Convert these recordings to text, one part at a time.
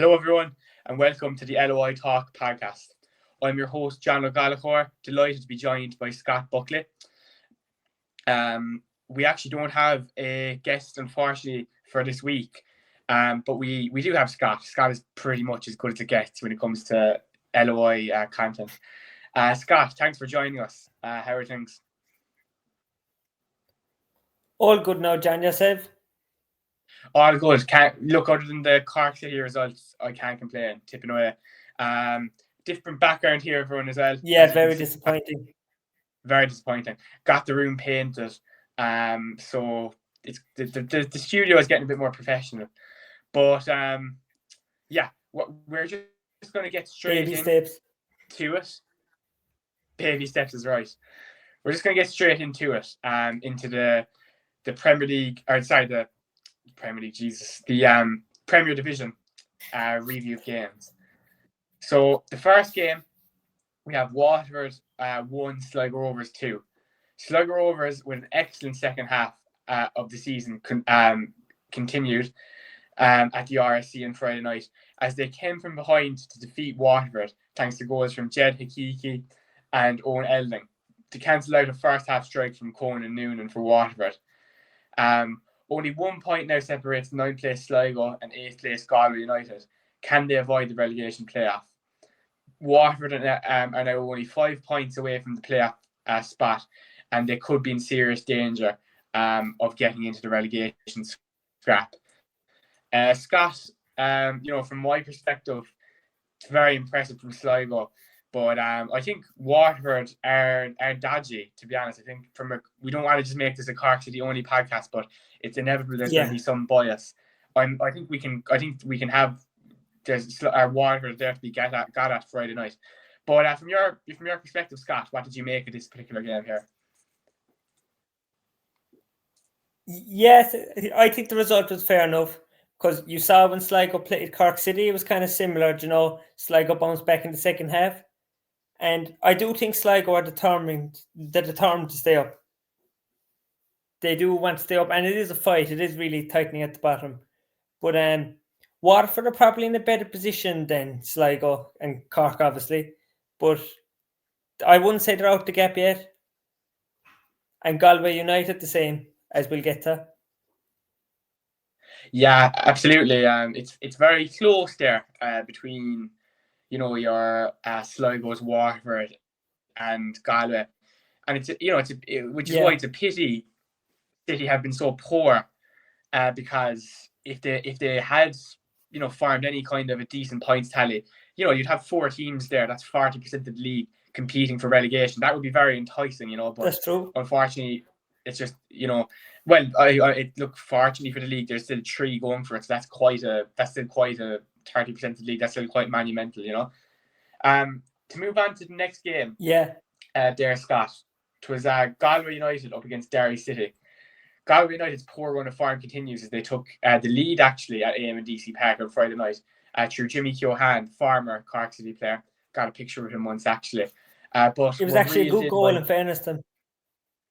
Hello everyone and welcome to the LOI Talk podcast. I'm your host John O'Gallagher, delighted to be joined by Scott Buckley. We actually don't have a guest unfortunately for this week, but we do have Scott. Scott is pretty much as good as it gets when it comes to LOI content. Scott, thanks for joining us. How are things? All good now, John, yourself? All good. Can't look, other than the Cork City results, I can't complain. Tipping away. Different background here, everyone, as well. Yeah, very disappointing. Very disappointing. Got the room painted. So it's the studio is getting a bit more professional. But yeah, we're just going to get straight Baby steps to it. Baby steps is right. We're just going to get straight into it. Into the Premier League, or sorry, the Premier League, Jesus, the Premier Division review of games. So the first game, we have Waterford 1, Sligo Rovers 2. Sligo Rovers, with an excellent second half of the season, continued at the RSC on Friday night as they came from behind to defeat Waterford thanks to goals from Jed Hakiki and Owen Elding to cancel out a first half strike from Conan Noonan for Waterford. Only 1 point now separates 9th place Sligo and 8th place Galway United. Can they avoid the relegation playoff? Waterford are now only 5 points away from the playoff spot, and they could be in serious danger of getting into the relegation scrap. Scott, from my perspective, it's very impressive from Sligo. But I think Waterford are dodgy, to be honest. I think we don't want to just make this a Cork City only podcast, but it's inevitable there's going to be some bias. I think we can have there's our Waterford there to be got at Friday night. But from your perspective, Scott, what did you make of this particular game here? Yes, I think the result was fair enough because you saw when Sligo played Cork City, it was kind of similar. Sligo bounced back in the second half. And I do think Sligo are determined to stay up. They do want to stay up, and it is a fight. It is really tightening at the bottom. But Waterford are probably in a better position than Sligo and Cork, obviously. But I wouldn't say they're out the gap yet. And Galway United the same, as we'll get to. Yeah, absolutely. It's very close there between your Sligo's, Waterford and Galway, and which is why it's a pity City have been so poor, because if they had farmed any kind of a decent points tally, you'd have 4 teams there. That's 40% of the league competing for relegation. That would be very enticing, but that's true. Unfortunately, it's just fortunately for the league, there's still 3 going for it. So that's still quite a 30% of the league. That's still quite monumental, To move on to the next game, there, Scott, it was Galway United up against Derry City. Galway United's poor run of form continues as they took the lead actually at AM&DC Park on Friday night through Jimmy Keohane, former Cork City player. Got a picture with him once actually. But it was actually a good goal in fairness to him.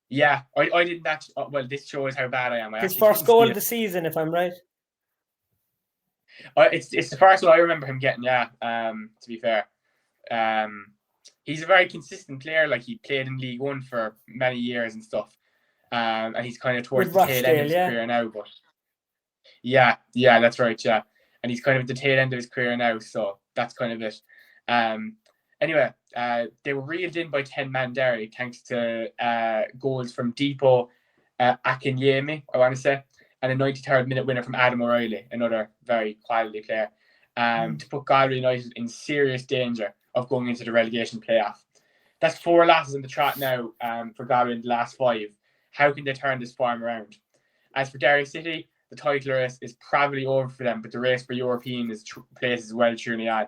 Yeah, I didn't actually. Well, this shows how bad I am. His first goal of the season, if I'm right. It's the first one I remember him getting. Yeah. To be fair, he's a very consistent player. Like, he played in League One for many years and stuff. And he's kind of towards the tail end of his career now. But yeah, that's right. Yeah, and he's kind of at the tail end of his career now. So that's kind of it. Anyway, they were reeled in by 10-man Derry thanks to goals from Depot Akinyemi, I want to say, and a 93rd minute winner from Adam O'Reilly, another very quality player, to put Galway United in serious danger of going into the relegation playoff. That's 4 losses in the trot now for Galway in the last 5. How can they turn this form around? As for Derry City, the title race is probably over for them, but the race for European place is well truly on.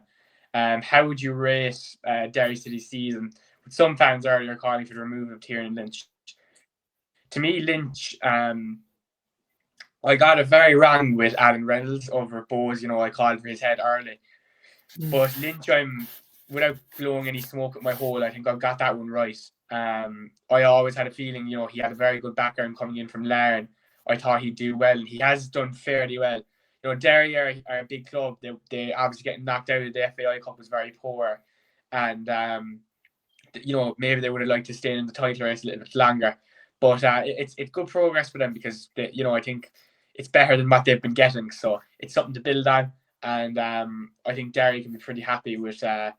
How would you rate Derry City's season? With some fans earlier calling for the removal of Tiernan Lynch. To me, Lynch, I got it very wrong with Alan Reynolds over Bowes. I called for his head early. But Lynch, without blowing any smoke at my hole, I think I got that one right. I always had a feeling, he had a very good background coming in from Larne. I thought he'd do well. He has done fairly well. Derry are a big club. They obviously getting knocked out of the FAI Cup was very poor, and maybe they would have liked to stay in the title race a little bit longer. But it's good progress for them because I think it's better than what they've been getting, so it's something to build on. And I think Derry can be pretty happy with how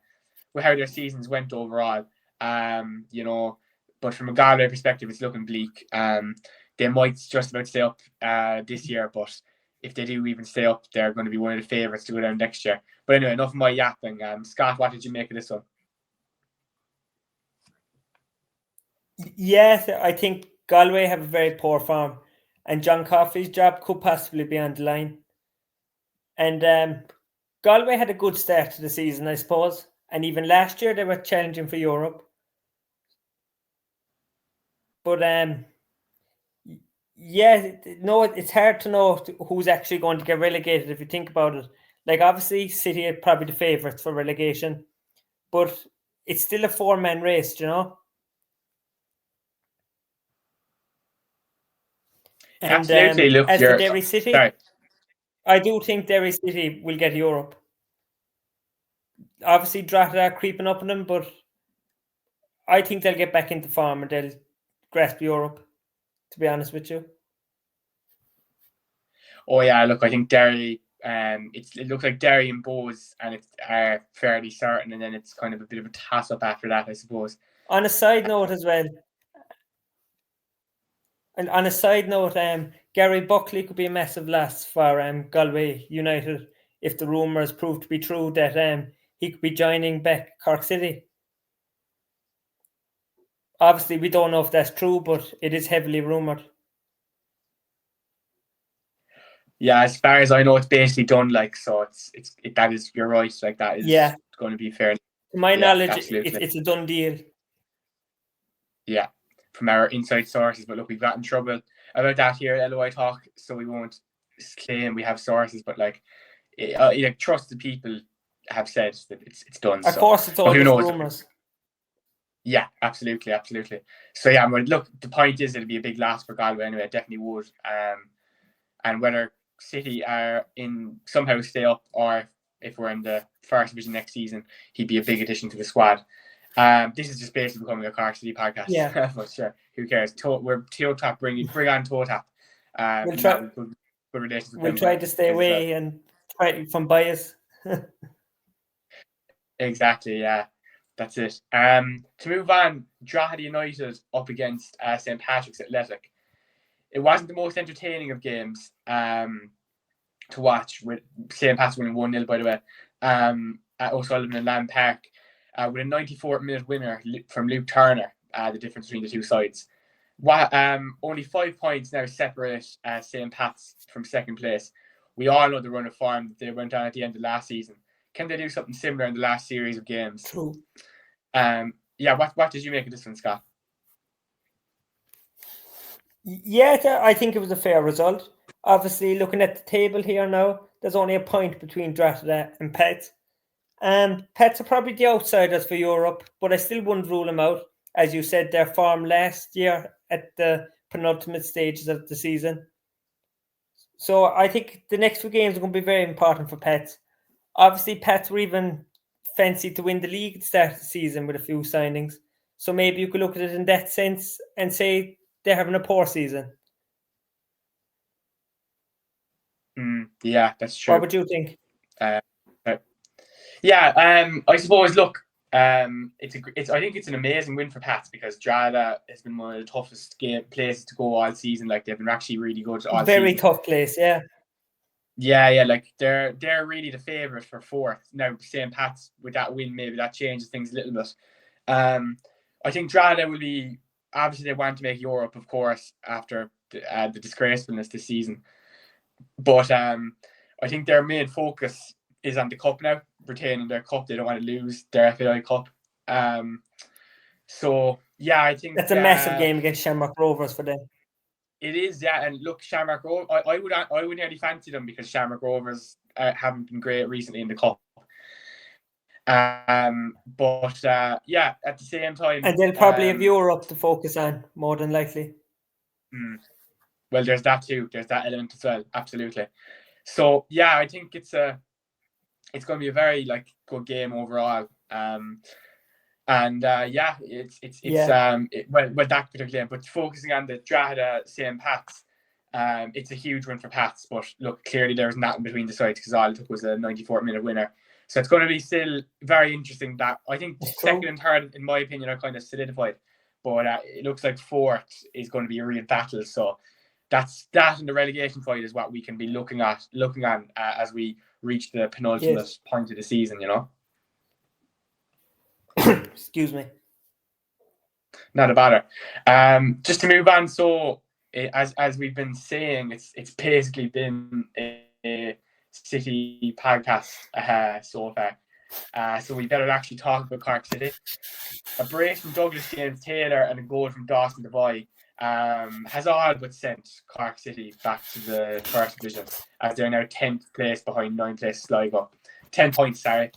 their seasons went overall. But from a Galway perspective, it's looking bleak. They might just about stay up this year, but if they do even stay up, they're going to be one of the favourites to go down next year. But anyway, enough of my yapping. Scott, what did you make of this one? Yes, I think Galway have a very poor form, and John Coffey's job could possibly be on the line. And Galway had a good start to the season, I suppose, and even last year they were challenging for Europe. But it's hard to know who's actually going to get relegated if you think about it. Like, obviously, City are probably the favourites for relegation, but it's still a 4-man race, And, Absolutely. Look, as for Derry City, sorry. I do think Derry City will get Europe. Obviously, Drogheda are creeping up on them, but I think they'll get back into form and they'll grasp Europe, to be honest with you. Oh yeah, look, I think Derry. It looks like Derry and Bohs, and it's fairly certain, and then it's kind of a bit of a toss-up after that, I suppose. On a side note as well, Gary Buckley could be a massive loss for Galway United if the rumours prove to be true that he could be joining back Cork City. Obviously, we don't know if that's true, but it is heavily rumoured. Yeah, as far as I know, it's basically done. So you're right. Like, that is going to be fair. To my knowledge, it's a done deal. Yeah, from our inside sources. But look, we've got in trouble about that here at LOI Talk, so we won't claim we have sources. But trusted people have said that it's done. Of course, it's all rumours. Yeah, absolutely. So yeah, look, the point is it'll be a big loss for Galway anyway. It definitely would. And whether City are somehow stay up, or if we're in the first division next season, he'd be a big addition to the squad. This is just basically becoming a Cork City podcast. Yeah. But sure, who cares? We're Toe Tap, bring on Toe Tap. We'll try to stay away and try from bias. Exactly, yeah. That's it. To move on, Drogheda United up against St. Patrick's Athletic. It wasn't the most entertaining of games to watch, with St. Patrick's winning 1-0, by the way, at O'Sullivan and Lamb Park, with a 94th-minute winner from Luke Turner, the difference between the two sides. Only 5 points now separate St. Pat's from second place. We all know the run of form that they went on at the end of last season. Can they do something similar in the last series of games? True. What did you make of this one, Scott? Yeah, I think it was a fair result. Obviously, looking at the table here now, there's only a point between Drogheda and Pets. Pets are probably the outsiders for Europe, but I still wouldn't rule them out. As you said, their form last year at the penultimate stages of the season. So I think the next few games are going to be very important for Pets. Obviously, Pets were even fancy to win the league at the start of the season with a few signings. So maybe you could look at it in that sense and say they're having a poor season. Yeah, that's true. What would you think? I suppose. Look, I think it's an amazing win for Pats, because Drogheda has been one of the toughest places to go all season. Like, they've been actually really good all Very season. tough place, yeah. Yeah. Like, they're really the favourite for fourth now. St. Pat's with that win, maybe that changes things a little bit. I think Drogheda will be, obviously they want to make Europe, of course, after the disgracefulness this season. But I think their main focus is on the cup now, retaining their cup. They don't want to lose their FAI Cup. So yeah, I think that's a massive game against Shamrock Rovers for them. It is, yeah. And look, Shamrock Rovers, I would nearly fancy them, because Shamrock Rovers haven't been great recently in the cup. But at the same time, and they'll probably have Europe to focus on, more than likely. Well, there's that too. There's that element as well. Absolutely. So yeah, I think it's going to be a very like good game overall. And yeah, well that particular game, but focusing on the Drogheda St. Pat's, it's a huge win for Pats. But look, clearly there's nothing between the sides because all it took was a 94-minute winner. So it's going to be still very interesting. That I think second and third, in my opinion, are kind of solidified, but it looks like fourth is going to be a real battle. So that and the relegation fight is what we can be looking on as we reach the penultimate point of the season. You know. Excuse me. Not a bother. Just to move on. So as we've been saying, it's basically been a City podcast so far. So we better actually talk about Cork City. A brace from Douglas James Taylor and a goal from Dawson Devoy has all but sent Cork City back to the first division, as they're now 10th place behind 9th place Sligo. 10 points, sorry.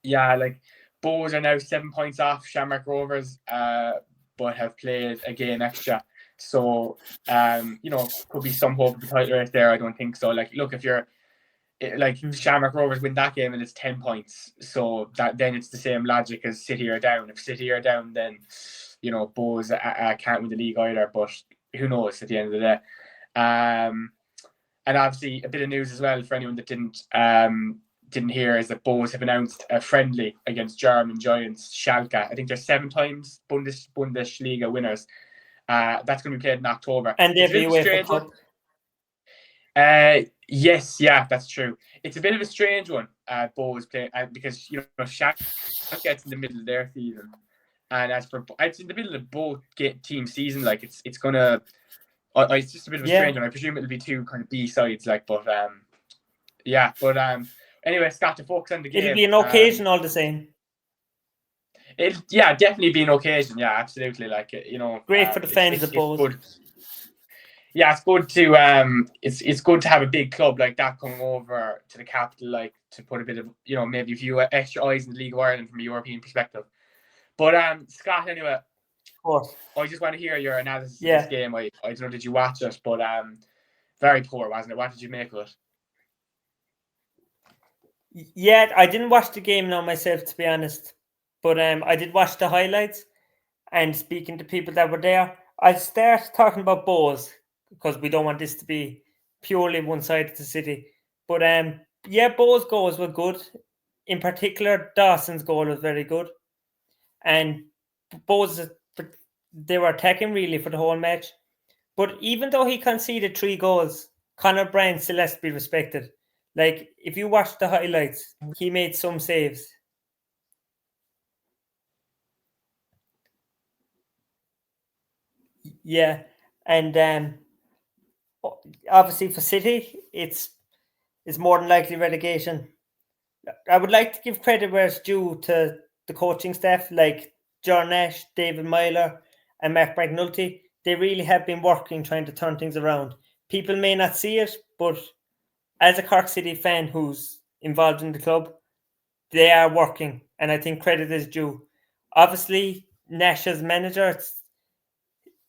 Yeah, like Bows are now 7 points off Shamrock Rovers, but have played a game extra. So, could be some hope of the title race there. I don't think so. Like, look, if you're like Shamrock Rovers win that game and it's 10 points, so then it's the same logic as City are down. If City are down, then Bows can't win the league either. But who knows at the end of the day. And obviously a bit of news as well for anyone that didn't hear is that Bows have announced a friendly against German giants Schalke. I think they're 7 times Bundesliga winners. That's going to be played in October. And they'll be UEFA Cup. Yes, yeah, that's true. It's a bit of a strange one. Bows play because Schalke gets in the middle of their season, and as for it's in the middle of both team season. Like it's gonna. It's just a bit of a strange one. I presume it'll be 2 kind of B sides, like, but yeah, but anyway, Scott, to focus on the game. It'll be an occasion all the same. Definitely be an occasion. Yeah, absolutely. Like great for the fans of Bows. Yeah, it's good to it's good to have a big club like that coming over to the capital, like to put a bit of maybe a few extra eyes in the League of Ireland from a European perspective. But Scott, anyway, I just want to hear your analysis of this game. I don't know, did you watch it? But very poor, wasn't it? What did you make of it? Yeah, I didn't watch the game now myself, to be honest. But I did watch the highlights, and speaking to people that were there, I'll start talking about Bows because we don't want this to be purely one-sided to City. But Bows' goals were good. In particular, Dawson's goal was very good. And Bows, they were attacking really for the whole match. But even though he conceded 3 goals, Conor Bryan still has to be respected. Like, if you watch the highlights, he made some saves. Yeah, and obviously for City, it's more than likely relegation. I would like to give credit where it's due to the coaching staff, like John Nash, David Myler, and Mark McNulty. They really have been working, trying to turn things around. People may not see it, but as a Cork City fan who's involved in the club, they are working, and I think credit is due. Obviously, Nash as manager,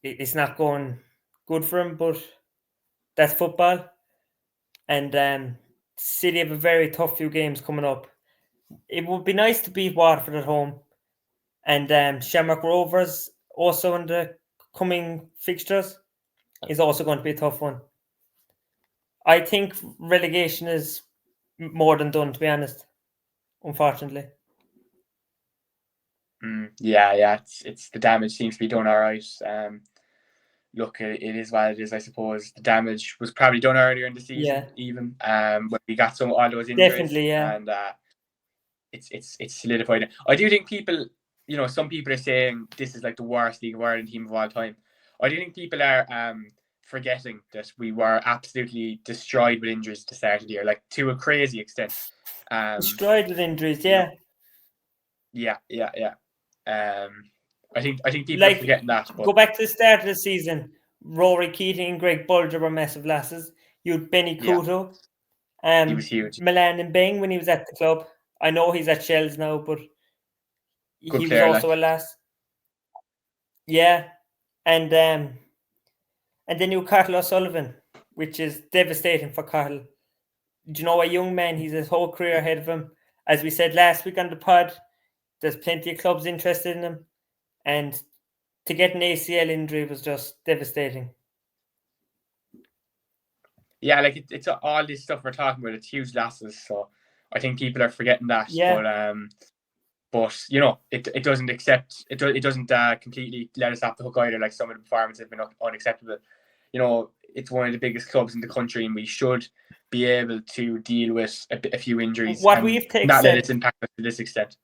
it's not going good for him, but that's football. And City have a very tough few games coming up. It would be nice to beat Waterford at home. And Shamrock Rovers, also in the coming fixtures, is also going to be a tough one. I think relegation is more than done, to be honest, unfortunately. Yeah. It's the damage seems to be done all right. Look, it is what it is, I suppose. The damage was probably done earlier in the season, even when we got all those injuries. Definitely, yeah. And it's solidified. I do think people, some people are saying this is like the worst League of Ireland team of all time. I do think people are forgetting that we were absolutely destroyed with injuries at the start of the year, like to a crazy extent. Destroyed with injuries, yeah. Yeah. I think people are forgetting that. But go back to the start of the season. Rory Keating and Greg Bulger were massive losses. You had Benny Couto. He was huge. Milan and Beng when he was at the club. I know he's at Shells now, but good he player, was also a loss. Yeah. And then you Carl O'Sullivan which is devastating for Cahill. Do you know, a young man, he's his whole career ahead of him. As we said last week on the pod, there's plenty of clubs interested in him. And to get an ACL injury was just devastating. Yeah, like it's all this stuff we're talking about. It's huge losses, so I think people are forgetting that. Yeah. But you know, it doesn't accept it. It doesn't completely let us off the hook either. Like some of the performances have been unacceptable. You know, it's one of the biggest clubs in the country, and we should be able to deal with a few injuries What and we have to not let it accept, impact us to this extent.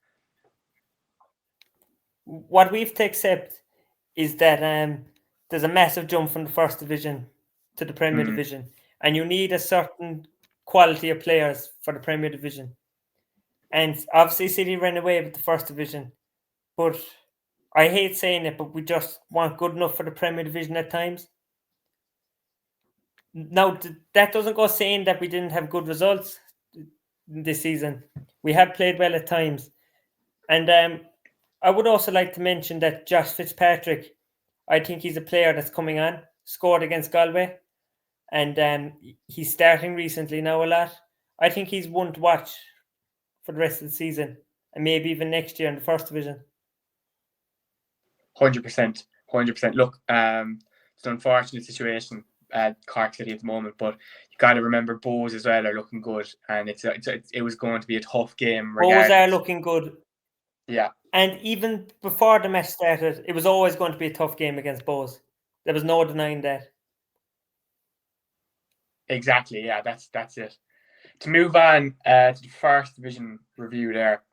what we have to accept is that there's a massive jump from the first division to the Premier Division, and you need a certain quality of players for the Premier Division. And obviously, City ran away with the first division, but I hate saying it, but we just weren't good enough for the Premier Division at times. Now, that doesn't go saying that we didn't have good results this season. We have played well at times. And I would also like to mention that Josh Fitzpatrick, I think he's a player that's coming on, scored against Galway, and he's starting recently now a lot. I think he's one to watch for the rest of the season, and maybe even next year in the first division. 100%. Look, it's an unfortunate situation at Cork City at the moment, but you got to remember Bows as well are looking good, and it was going to be a tough game. Bows are looking good. Yeah. And even before the match started, it was always going to be a tough game against Bows. There was no denying that. Exactly, yeah, that's it. To move on to the first division review there,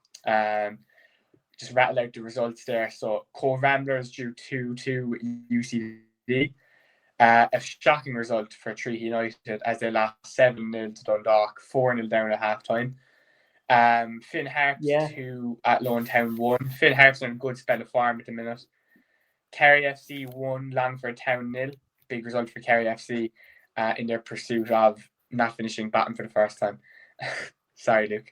just rattle out the results there. So Cove Ramblers drew 2-2 UCD. A shocking result for Treaty United as they lost 7-0 to Dundalk, 4-0 down at half time. Finn Harps 2 at Lone Town 1. Finn Harps in a good spell of form at the minute. Kerry FC 1, Longford Town 0. Big result for Kerry FC in their pursuit of not finishing bottom for the first time. Sorry, Luke.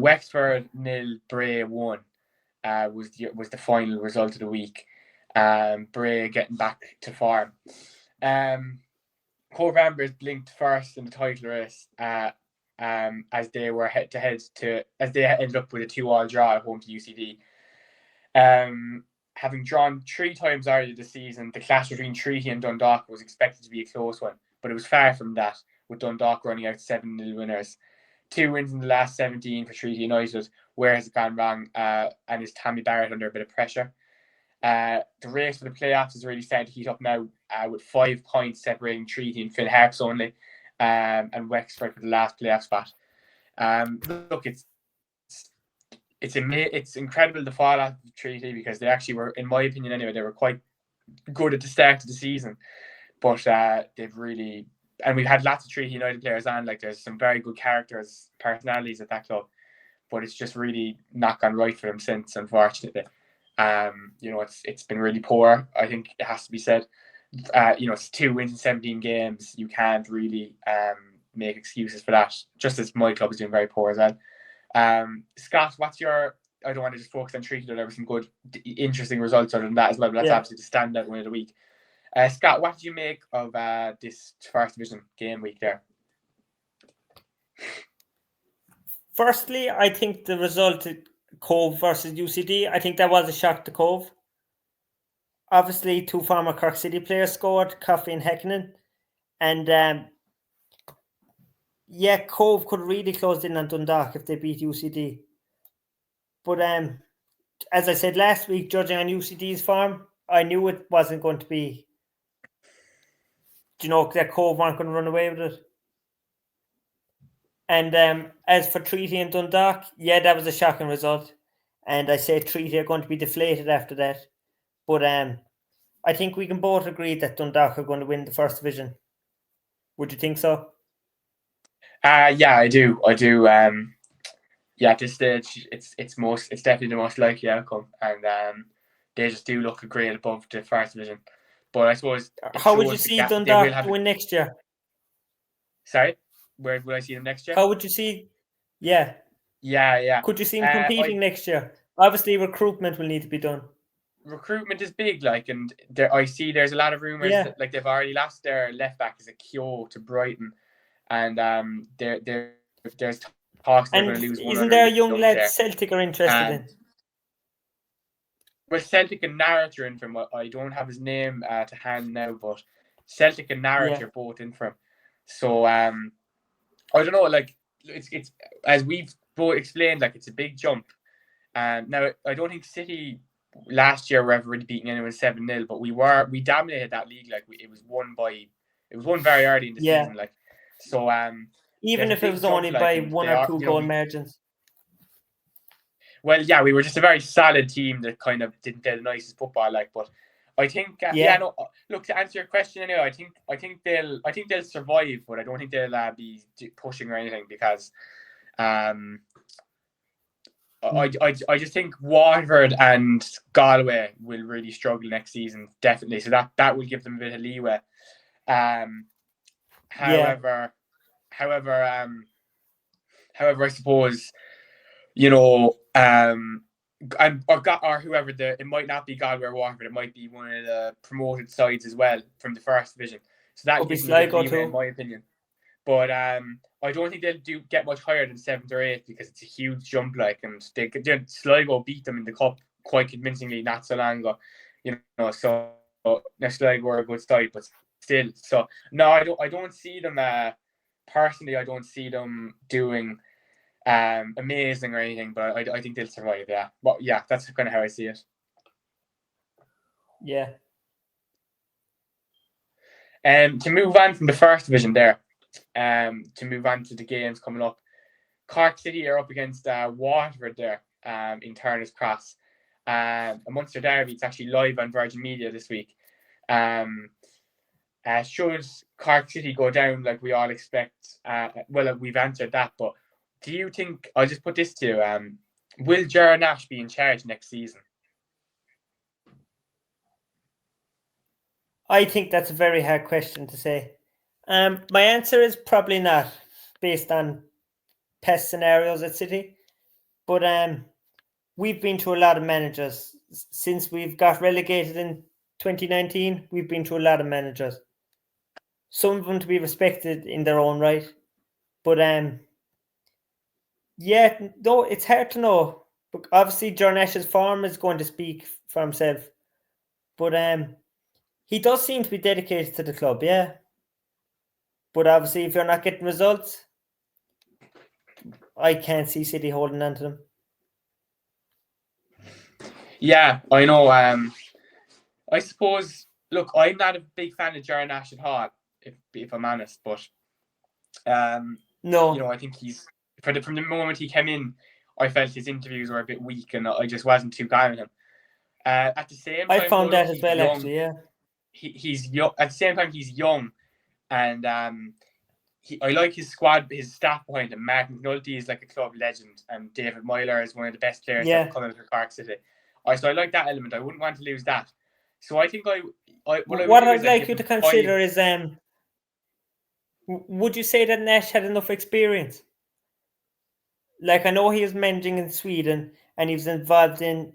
Wexford 0, Bray 1 was the final result of the week. Bray getting back to form. Cove Ramblers blinked first in the title race as they were head to head as they ended up with a 2-2 draw at home to UCD. Having drawn 3 times earlier this season, the clash between Treaty and Dundalk was expected to be a close one, but it was far from that, with Dundalk running out 7-0 winners. 2 wins in the last 17 for Treaty United. Where has it gone wrong? And is Tommy Barrett under a bit of pressure? The race for the playoffs is really starting to heat up now, with 5 points separating Treaty and Finn Harps only, and Wexford for the last playoff spot. Look, it's incredible the fall off of Treaty, because they actually were, in my opinion anyway, they were quite good at the start of the season, but they've really, and we've had lots of Treaty United players on, like there's some very good characters, personalities at that club, but it's just really not gone right for them since, unfortunately. You know, it's been really poor, I think it has to be said. You know, it's 2 wins in 17 games. You can't really make excuses for that, just as my club is doing very poor as well. Scott, what's your, I don't want to just focus on Treaty, there were some good, interesting results other than that as well, but that's obviously the standout win of the week. Scott, what did you make of this first division game week there? Firstly, I think the result, Cove versus UCD, I think that was a shock to Cove. Obviously, 2 former Cork City players scored, Coffey and Heckinen. And Cove could really close in on Dundalk if they beat UCD. But as I said last week, judging on UCD's form, I knew it wasn't going to be, that Cove weren't going to run away with it. And as for Treaty and Dundalk, that was a shocking result. And I say Treaty are going to be deflated after that. But I think we can both agree that Dundalk are going to win the first division. Would you think so? Yeah, I do. At this stage, it's definitely the most likely outcome, and they just do look a grade above the first division. But I suppose, how would you see Dundalk win next year? Sorry, where would I see them next year? How would you see? Yeah. Yeah. Could you see them competing next year? Obviously, recruitment will need to be done. recruitment is big, like, and I see there's a lot of rumours that like they've already lost their left back as a Keogh to Brighton, and there's talks they're going to lose one isn't other there a young lad player. Celtic are interested in? Well, Celtic and Narrett are in from. I don't have his name to hand now, but Celtic and Narrett are both in from. So I don't know. Like it's as we've both explained, like it's a big jump. Now I don't think City last year were ever really beating anyone 7-0, but we dominated that league. Like it was won very early in the season. Like so. Even if it was only by 1 or 2 goal margins. Well, yeah, we were just a very solid team that kind of didn't play the nicest football, like. But I think, look, to answer your question anyway, I think they'll survive, but I don't think they'll be pushing or anything because, I just think Waterford and Galway will really struggle next season, definitely. So that will give them a bit of leeway. However, I suppose, you know, or whoever it might not be Galway or Waterford, it might be one of the promoted sides as well from the first division. So that gives them a leeway, in my opinion. But I don't think they'll get much higher than 7th or 8th because it's a huge jump, like, and Sligo beat them in the cup quite convincingly not so long ago, you know. So Sligo were a good side, but still. So no, I don't see them. Personally, I don't see them doing amazing or anything, but I think they'll survive. Yeah, but yeah, that's kind of how I see it. Yeah. To move on from the first division there, to move on to the games coming up, Cork City are up against Waterford there in Turner's Cross. A Munster derby. It's actually live on Virgin Media this week. Should Cork City go down like we all expect? Well, we've answered that, but do you think, I'll just put this to you, will Gerard Nash be in charge next season? I think that's a very hard question to say. My answer is probably not, based on past scenarios at City. But we've been through a lot of managers. Since we've got relegated in 2019, we've been through a lot of managers. Some of them to be respected in their own right. But no, it's hard to know. But obviously, Gerard Nash's form is going to speak for himself. But he does seem to be dedicated to the club, yeah. But obviously, if you're not getting results, I can't see City holding on to them. Yeah, I know. I suppose, look, I'm not a big fan of Gerard Nash at all, if I'm honest. But no, you know, I think from the moment he came in, I felt his interviews were a bit weak, and I just wasn't too keen on him. At the same time, I found that as well, actually. Yeah, he's young. At the same time, he's young, and I like his squad, his staff behind him. Martin McNulty is like a club legend, and David Myler is one of the best players to ever come out of Cork City. So I like that element. I wouldn't want to lose that. So I think what I'd like you to consider is would you say that Nash had enough experience? Like, I know he was managing in Sweden and he was involved in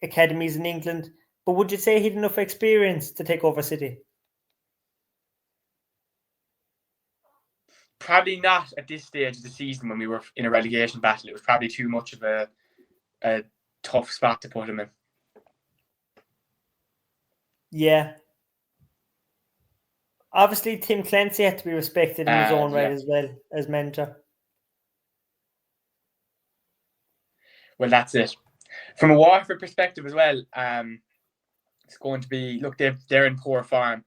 academies in England, but would you say he had enough experience to take over City? Probably not at this stage of the season when we were in a relegation battle. It was probably too much of a tough spot to put him in. Yeah. Obviously, Tim Clancy had to be respected in his own right as well as manager. Well, that's it. From a Waterford perspective as well, it's going to be, look, they're in poor form.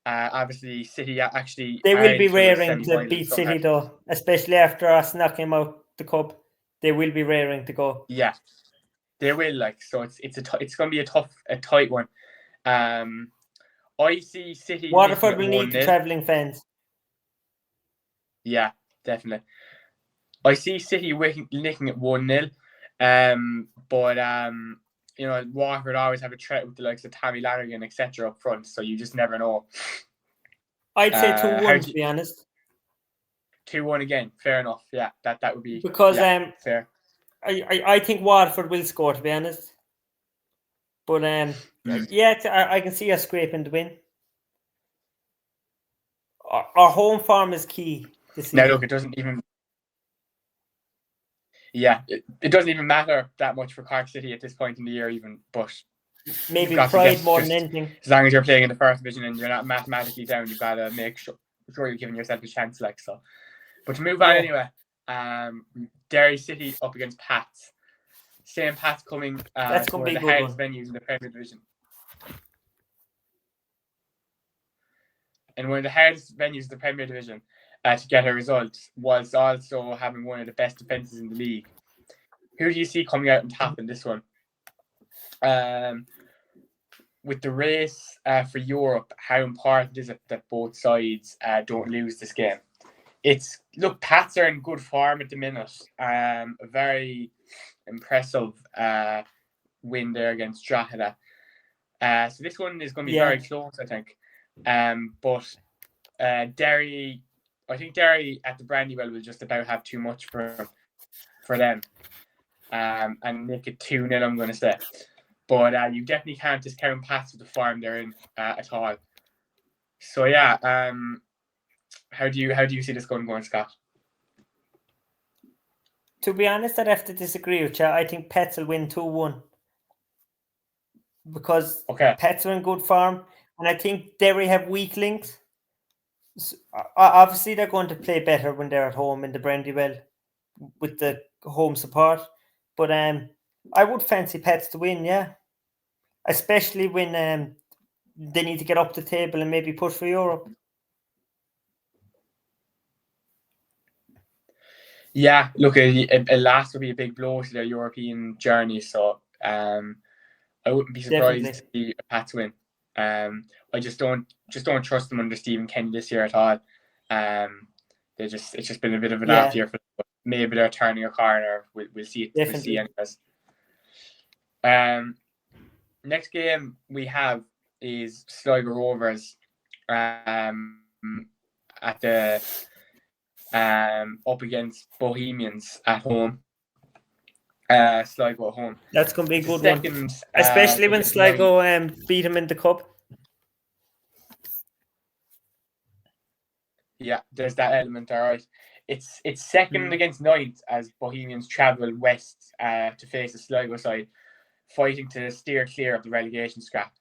Obviously, City actually... They will be raring to beat City, though, especially after us knocking out the cup. They will be raring to go. Yeah, they will. Like, so it's going to be a tight one. I see City... Waterford will need the travelling fans. Yeah, definitely. I see City nicking it 1-0. But you know, Waterford always have a threat with the likes of Tommy Lanigan, etc. up front, so you just never know. I'd say 2-1 to be honest. 2-1 again, fair enough. Yeah, that would be because fair. I think Waterford will score, to be honest. But I can see us scraping the win. Our home form is key this Now, season. look, it doesn't even matter that much for Cork City at this point in the year, even. But maybe pride more than anything. As long as you're playing in the first division and you're not mathematically down, you've got to make sure you're giving yourself a chance, like so. But to move on anyway, Derry City up against Pats. Same Pats coming That's to going one to of be the a good hardest one. venues in the Premier Division. And one of the hardest venues in the Premier Division to get a result was also having one of the best defences in the league. Who do you see coming out on top in this one? With the race for Europe, how important is it that both sides don't lose this game? Pats are in good form at the minute. A very impressive win there against Drogheda. So this one is going to be very close, I think. But Derry, I think Derry at the Brandywell will just about have too much for them. And make it 2-0, I'm going to say. But you definitely can't discount Pats with the form they're in at all. So yeah, how do you see this going, Scott? To be honest, I'd have to disagree with you. I think Pats will win 2-1 because Pats are in good form, and I think Derry have weak links. So, obviously, they're going to play better when they're at home in the Brandywell with the home support. But I would fancy Pats to win, yeah. Especially when they need to get up the table and maybe push for Europe. Yeah, look, a loss would be a big blow to their European journey. So I wouldn't be surprised to see a Pats win. I just don't trust them under Stephen Kenny this year at all. It's just been a bit of an off year for them. But maybe they're turning a corner. We'll see it. Definitely. We'll see anyways. Next game we have is Sligo Rovers at the up against Bohemians at home. Sligo at home. That's going to be a good one. Especially when Sligo beat them in the cup. Yeah, there's that element, all right. It's second against ninth as Bohemians travel west to face the Sligo side, fighting to steer clear of the relegation scrap.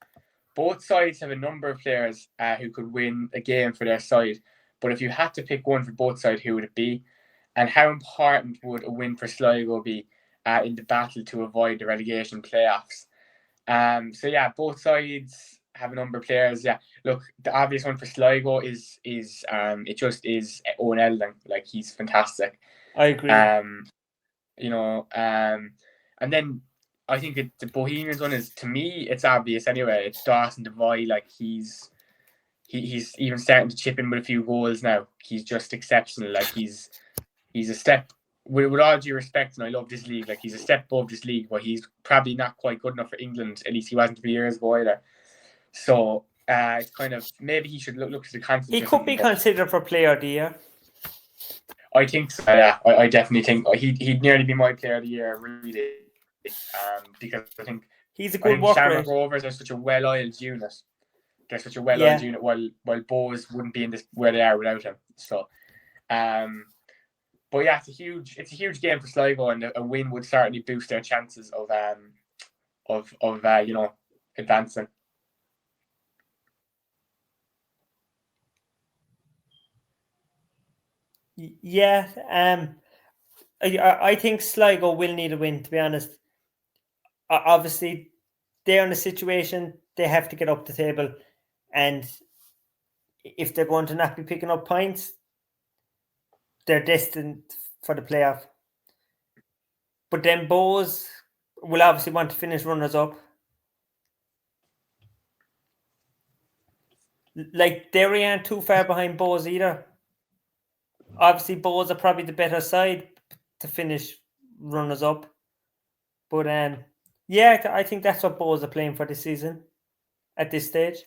Both sides have a number of players who could win a game for their side, but if you had to pick one for both sides, who would it be? And how important would a win for Sligo be in the battle to avoid the relegation playoffs? So yeah, both sides have a number of players. Yeah, look, the obvious one for Sligo is it just is Owen Eldon. Like, he's fantastic. I agree. And then I think the Bohemians one is, to me, it's obvious anyway. It's Dawson Devine. Like, he's even starting to chip in with a few goals now. He's just exceptional. Like, he's a step, with all due respect, and I love this league, like, he's a step above this league, but he's probably not quite good enough for England. At least he wasn't 3 years ago either. So it's kind of, maybe he should look to the continent. He could be considered for player of the year. I think so. Yeah, I definitely think he'd nearly be my player of the year, really. Because I think he's a good worker. Shamrock Rovers are such a well-oiled unit. They're such a well-oiled unit, while Bows wouldn't be in this where they are without him. So, but yeah, it's a huge game for Sligo, and a win would certainly boost their chances of advancing. Yeah, I think Sligo will need a win, to be honest. Obviously, they're in a situation they have to get up the table, and if they're going to not be picking up points, they're destined for the playoff. But then Bows will obviously want to finish runners-up. Like, Derry aren't too far behind Bows either. Obviously, Bows are probably the better side to finish runners-up. But yeah, I think that's what Bows are playing for this season at this stage.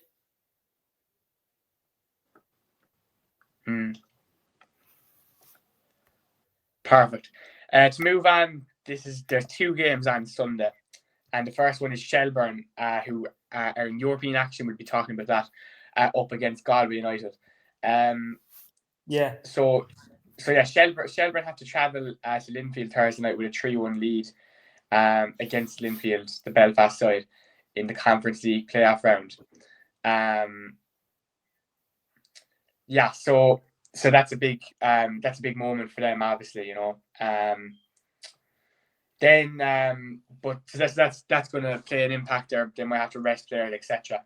Perfect. To move on, there's 2 games on Sunday. And the first one is Shelbourne, who are in European action. We'll be talking about that up against Galway United. Yeah. So yeah, Shelbourne have to travel to Linfield Thursday night with a 3-1 lead against Linfield, the Belfast side, in the Conference League playoff round. Yeah, so that's a big moment for them, obviously, you know. But that's going to play an impact there. They might have to rest players, etc.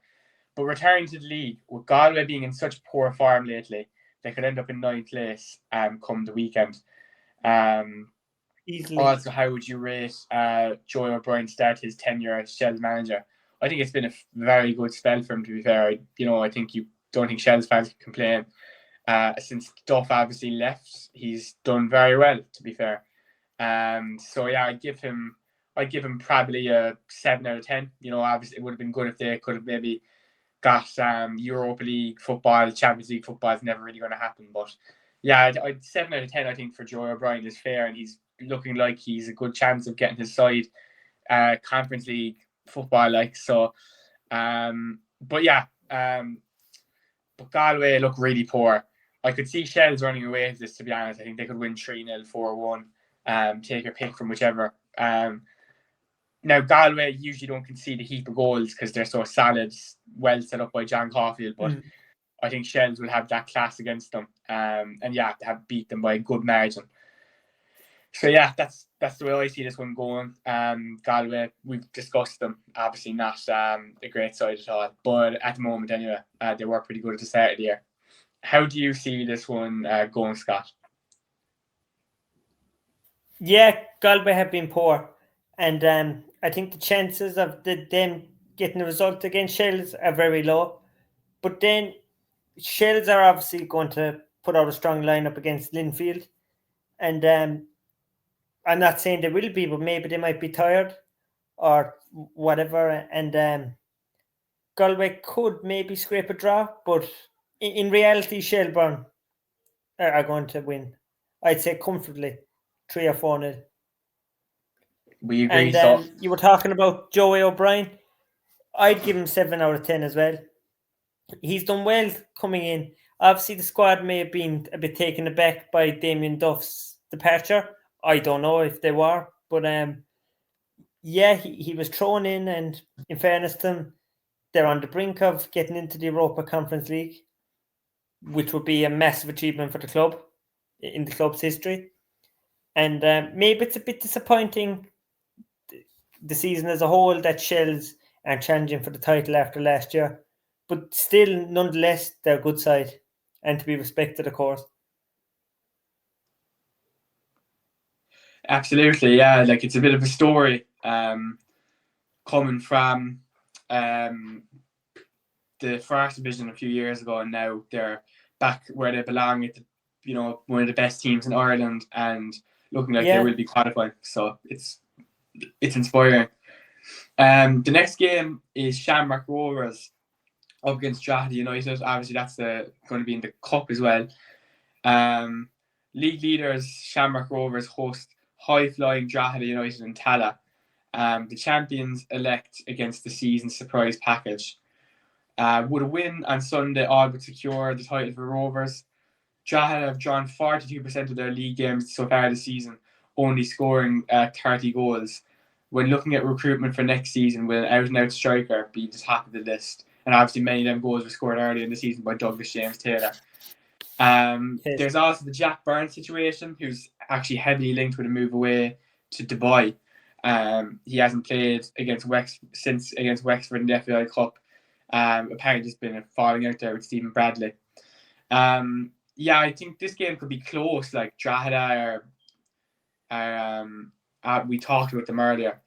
But returning to the league, with Galway being in such poor form lately, they could end up in 9th place come the weekend. Easily. Also, how would you rate Joe O'Brien start his tenure as Shell's manager? I think it's been a very good spell for him, to be fair. I think you don't think Shell's fans can complain. Since Duff obviously left, he's done very well, to be fair. So yeah, I'd give him probably a 7 out of 10. You know, obviously it would have been good if they could have maybe got Europa League football. Champions League football is never really going to happen. But yeah, I'd 7 out of 10. I think for Joe O'Brien is fair, and he's looking like he's a good chance of getting his side Conference League football. Like so, but yeah, but Galway look really poor. I could see Shells running away with this, to be honest. I think they could win 3-0, 4-1. Take your pick from whichever. Now, Galway usually don't concede a heap of goals because they're so solid, well set up by John Caulfield. But I think Shells will have that class against them. And yeah, they have beat them by a good margin. So yeah, that's the way I see this one going. Galway, we've discussed them. Obviously not a great side at all. But at the moment, anyway, they were pretty good at the start of the year. How do you see this one going, Scott? Yeah, Galway have been poor, and I think the chances of them getting a result against Shells are very low. But then Shells are obviously going to put out a strong lineup against Linfield, and I'm not saying they will be, but maybe they might be tired or whatever, and Galway could maybe scrape a draw, but in reality, Shelbourne are going to win. I'd say comfortably, 3 or 4-0. We agree. And you were talking about Joey O'Brien. I'd give him 7 out of 10 as well. He's done well coming in. Obviously, the squad may have been a bit taken aback by Damien Duff's departure. I don't know if they were, but yeah, he was thrown in, and in fairness to him, they're on the brink of getting into the Europa Conference League, which would be a massive achievement for the club in the club's history. And maybe it's a bit disappointing the season as a whole that Shells aren't challenging for the title after last year. But still, nonetheless, they're a good side and to be respected, of course. Absolutely, yeah. Like, it's a bit of a story coming from the first division a few years ago, and now they're back where they belong at one of the best teams in Ireland, and looking like they will be qualifying. So it's inspiring. The next game is Shamrock Rovers up against Drogheda United. Obviously, that's going to be in the cup as well. League leaders Shamrock Rovers host high-flying Drogheda United in Tala. The champions elect against the season surprise package. Would a win on Sunday all but secure the title for Rovers? Drogheda have drawn 42% of their league games so far this season, only scoring 30 goals. When looking at recruitment for next season, will an out-and-out striker be the top of the list? And obviously many of them goals were scored early in the season by Douglas James Taylor. There's also the Jack Byrne situation, who's actually heavily linked with a move away to Dubai. He hasn't played against Wexford in the FAI Cup. Apparently there's been a falling out there with Stephen Bradley. Yeah, I think this game could be close. Like, Drogheda we talked about them earlier.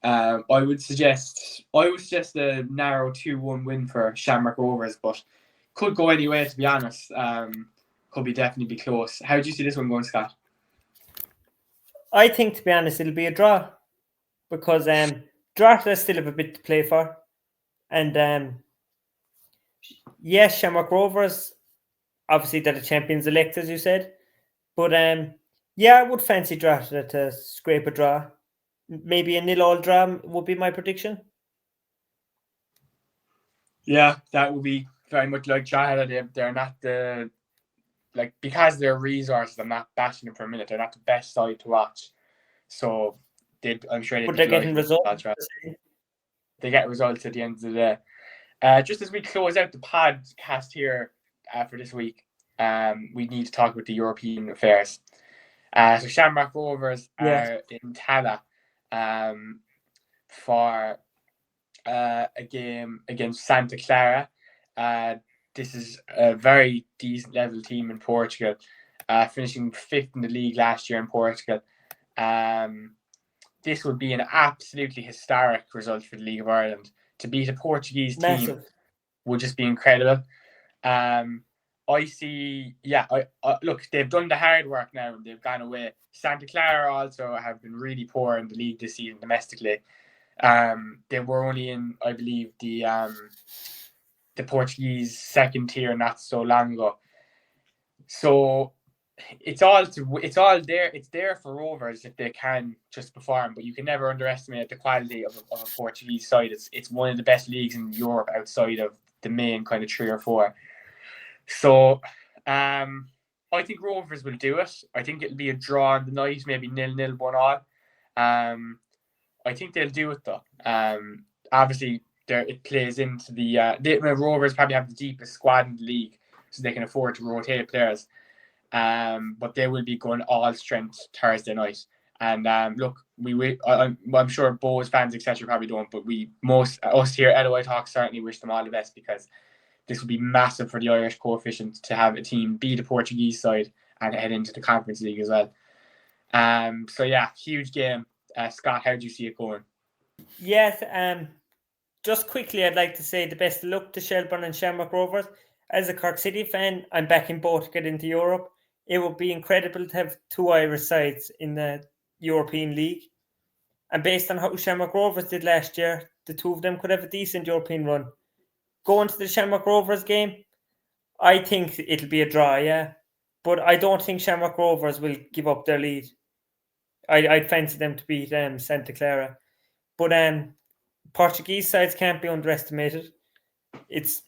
I would suggest a narrow 2-1 win for Shamrock Rovers, but could go anyway, to be honest. Could definitely be close. How do you see this one going, Scott? I think, to be honest, it'll be a draw, because Drogheda still have a bit to play for, and yes, Shamrock Rovers, obviously they're the champions elect, as you said, but yeah, I would fancy Drogheda to scrape a draw. maybe a 0-0 draw would be my prediction. Yeah, that would be very much like Drogheda. They're not because their resources, I'm not bashing them for a minute, they're not the best side to watch. So I'm sure they'd But be they're getting delighted with results. that. They get results at the end of the day. Just as we close out the podcast here for this week, we need to talk about the European affairs. So Shamrock Rovers are in Tala for a game against Santa Clara. This is a very decent level team in Portugal, finishing 5th in the league last year in Portugal. This would be an absolutely historic result for the League of Ireland. To beat a Portuguese team would just be incredible. I see, look, they've done the hard work now and they've gone away. Santa Clara also have been really poor in the league this season domestically. They were only in, I believe, the Portuguese second tier not so long ago. So it's all there. It's there for Rovers if they can just perform, but you can never underestimate the quality of a Portuguese side. It's one of the best leagues in Europe outside of the main kind of 3 or 4. So I think Rovers will do it. I think it'll be a draw on the night, maybe 0-0, 1-1. I think they'll do it though. Obviously, it plays into the Rovers probably have the deepest squad in the league, so they can afford to rotate players. But they will be going all strength Thursday night. And look, I'm sure Bows fans etc. probably don't, but us here at LOI Talk certainly wish them all the best, because this would be massive for the Irish coefficient to have a team beat a Portuguese side and head into the Conference League as well. So yeah, huge game. Scott, how do you see it going? Yes, just quickly, I'd like to say the best of luck to Shelbourne and Shamrock Rovers. As a Cork City fan, I'm backing both to get into Europe. It would be incredible to have 2 Irish sides in the European League. And based on how Shamrock Rovers did last year, the 2 of them could have a decent European run. Going to the Shamrock Rovers game, I think it'll be a draw, yeah. But I don't think Shamrock Rovers will give up their lead. I'd fancy them to beat Santa Clara. But Portuguese sides can't be underestimated. It's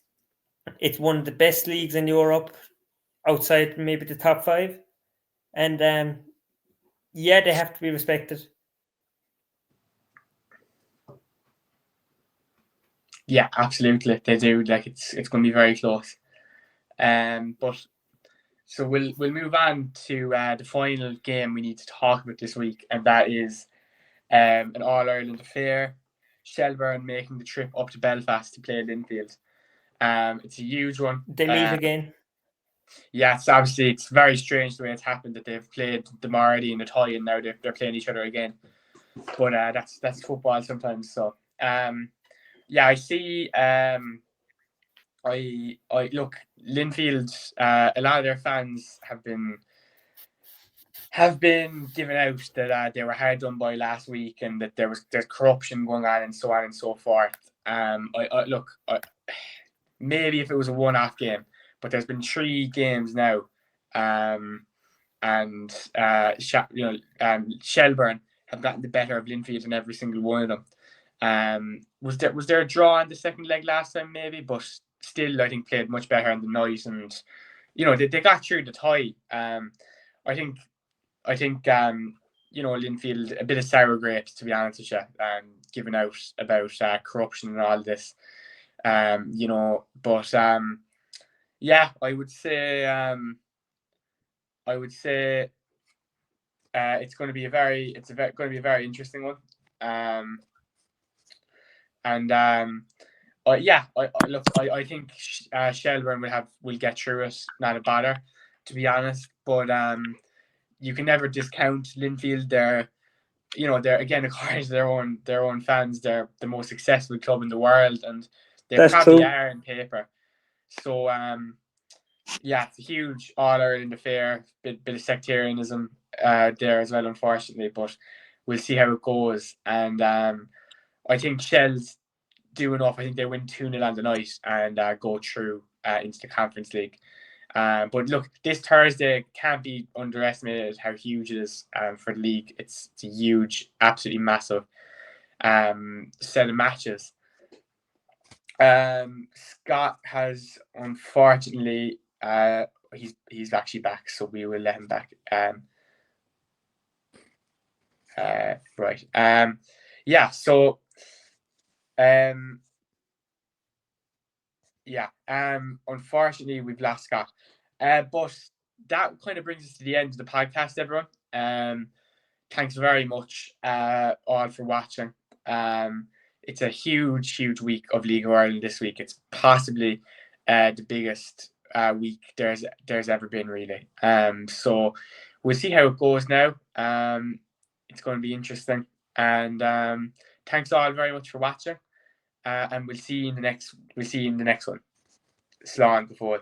one of the best leagues in Europe, outside maybe the top 5. And they have to be respected. Yeah, absolutely, they do. Like it's going to be very close. But so we'll move on to the final game we need to talk about this week, and that is an All-Ireland affair. Shelbourne making the trip up to Belfast to play Linfield. It's a huge one. They meet again. Yeah, it's very strange the way it's happened that they've played the Mardy and the tie, and now they're playing each other again. But that's football sometimes. So I see. I look, Linfield. A lot of their fans have been given out that they were hard done by last week, and that there's corruption going on, and so on and so forth. Maybe if it was a one-off game, but there's been 3 games now, and Shelbourne have gotten the better of Linfield in every single one of them. Was there a draw in the second leg last time, maybe, but still I think played much better on the night, and they got through the tie. I think Linfield a bit of sour grapes, to be honest with you, giving out about corruption and all this. But I would say it's going to be a very interesting one. I think Shelbourne will get through it, not a bother, to be honest. But you can never discount Linfield. They're again, according to their own fans, they're the most successful club in the world, and they probably are on paper. So it's a huge All-Ireland affair. Bit of sectarianism there as well, unfortunately, but we'll see how it goes. And I think Shell's do enough. I think they win 2-0 on the night and go through into the Conference League. But look, this Thursday can't be underestimated how huge it is for the league. It's a huge, absolutely massive set of matches. Scott has unfortunately he's actually back, so we will let him back. Right. Yeah. So. Yeah. Unfortunately, we've lost Scott. But that kind of brings us to the end of the podcast, everyone. Thanks very much, all for watching. It's a huge, huge week of League of Ireland this week. It's possibly the biggest week there's ever been, really. So we'll see how it goes now. It's going to be interesting. And thanks all very much for watching. And we'll see you in the next one. Slán before.